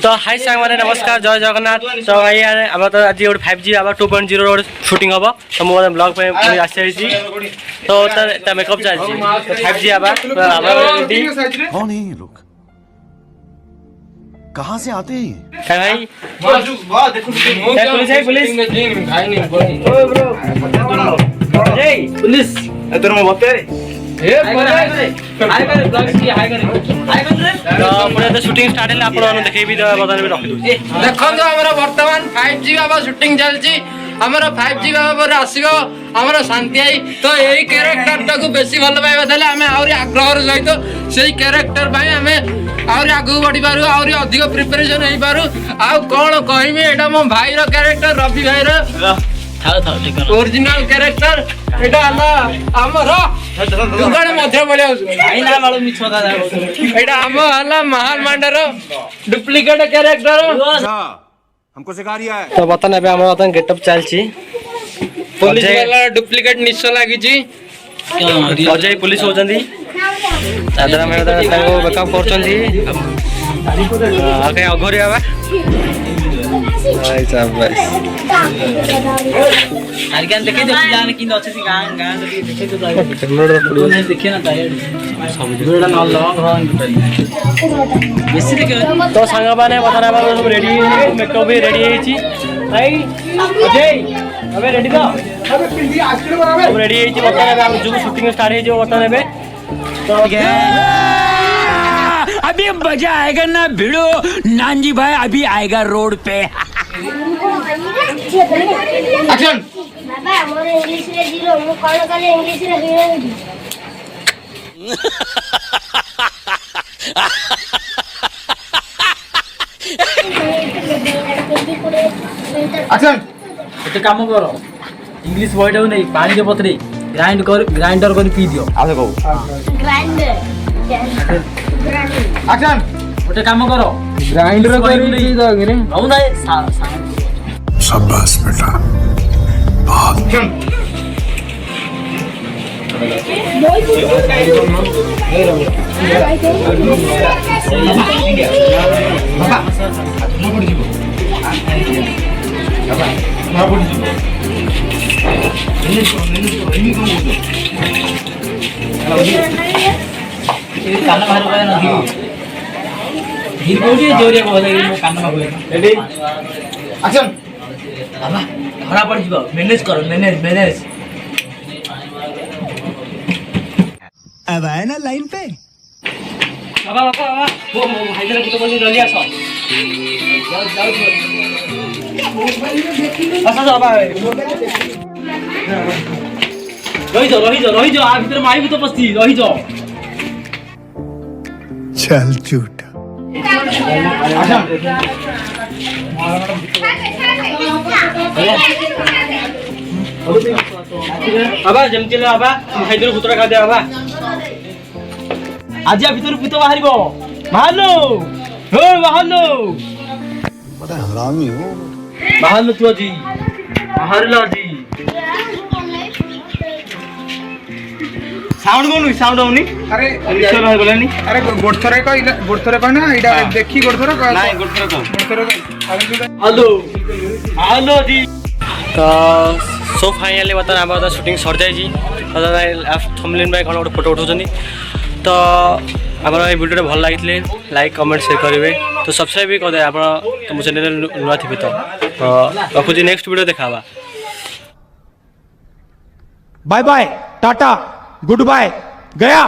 तो हाई सांग मैंने नमस्कार जय जगन्नाथ। तो भाई आम तो आज गोटे 5G आम 2.0 शूटिंग हम तो मुझे ब्लॉग पे आसी तो मेकअप चलती 5G आवा कौन है ये लोग कहाँ से आते हैं भाई पुलिस पुलिस तोर मैं बते तो शूटिंग स्टार्ट है आप देखेबी बदन में रखी दूसरी देखो हमर वर्तमान 5G बाबा शूटिंग चलची हमर 5G बाबा पर आसीबो हमर शांति आई तो एही कैरेक्टर टाको बेसी भल पाइबा थाले हमें आउरी आग्रहर सहित सेही कैरेक्टर भाई हमें आउरी आगु बढ़ी पारू आउरी अधिक प्रिपरेशन हेई पारू आ कोन कहिबे एटा मो भाई रो कैरेक्टर रवि भाई रो ओरिजिनल कैरेक्टर एटा हला हमर दुगण मध्य बोले भाई ना मालूम मिछो दादा एटा हम हला महान मांडर डुप्लीकेट कैरेक्टर हमको सिखा रिया है तो बतन एबे हमर बतन गेटअप चलची पुलिस वाला डुप्लीकेट निश्चय लागी छी अजय पुलिस होचंदी दादा मैं ताको बैकअप करचंदी आके अघरी आबा भाई साहब भाई आरकान देखे दे पिलान किन अछि सी गां गां देखे तो टेक्नोलॉजी पुलिस नहीं देखे ना ताय सब जोड़ा न लॉन्ग रन बेसी देखे तो संग माने बतरा बाबू सब रेडी मेकअप भी रेडी हेची भाई अजय अबे रेडी तो अबे पिंडी आजकल बराबर सब रेडी हेची बतरा हम जो शूटिंग स्टार्ट हे जो बता नेबे तो अभी मजा आएगा ना भिड़ो नानजी भाई अभी आएगा रोड पे एक्शन बाबा मोर इंग्लिश रे जीरो मु कोन करे इंग्लिश रे हीरो एक्शन एते काम करो इंग्लिश वर्ड हो नहीं पानी के पत्रे ग्राइंडर कर पी दियो आसे कहू ग्राइंडर एक्शन ओटे काम करो ग्राइंडर कर पी दो रे हो ना शाबाश बेटा एक्शन कान बाहर गए ना धीर कोठी जोरिया को बोले कान में बोले रेडी एक्शन बाबा धरा पड़ जिवो मैनेज करो मैनेज अब आए ना लाइन पे बाबा वो भाई जरा कुछ बोल जल्दी आसो आसा बाबा रही जाओ आ भीतर माई भी तो पस्ती रही जाओ चल झूठा बाबा जमचिले बाबा भाईदर पुत्र खा दे बाबा आज भीतर पुत बाहरिबो बाहरलो हो बाहरलो बड़ा हरामी हो बाहरलो तू जी बाहरलो जी साउंड कोनु साउंड होनी अरे निश्चय भाई बोलेनी अरे गोडथरे कहना एटा देखी गोडथरे कह नहीं गुडथरे को हेलो हेलो जी तो सो फाइनली बता आम शूटिंग सर जाए थमलिन भाई कौन गोटे फोटो उठाऊँ तो आम भिडियो भल लगी लाइक कमेंट शेयर करेंगे तो सब्सक्राइब भी करदे आप तुम चैनल नुआ थी तो रखुची नेक्स्ट वीडियो देखा bye bye tata good bye गया।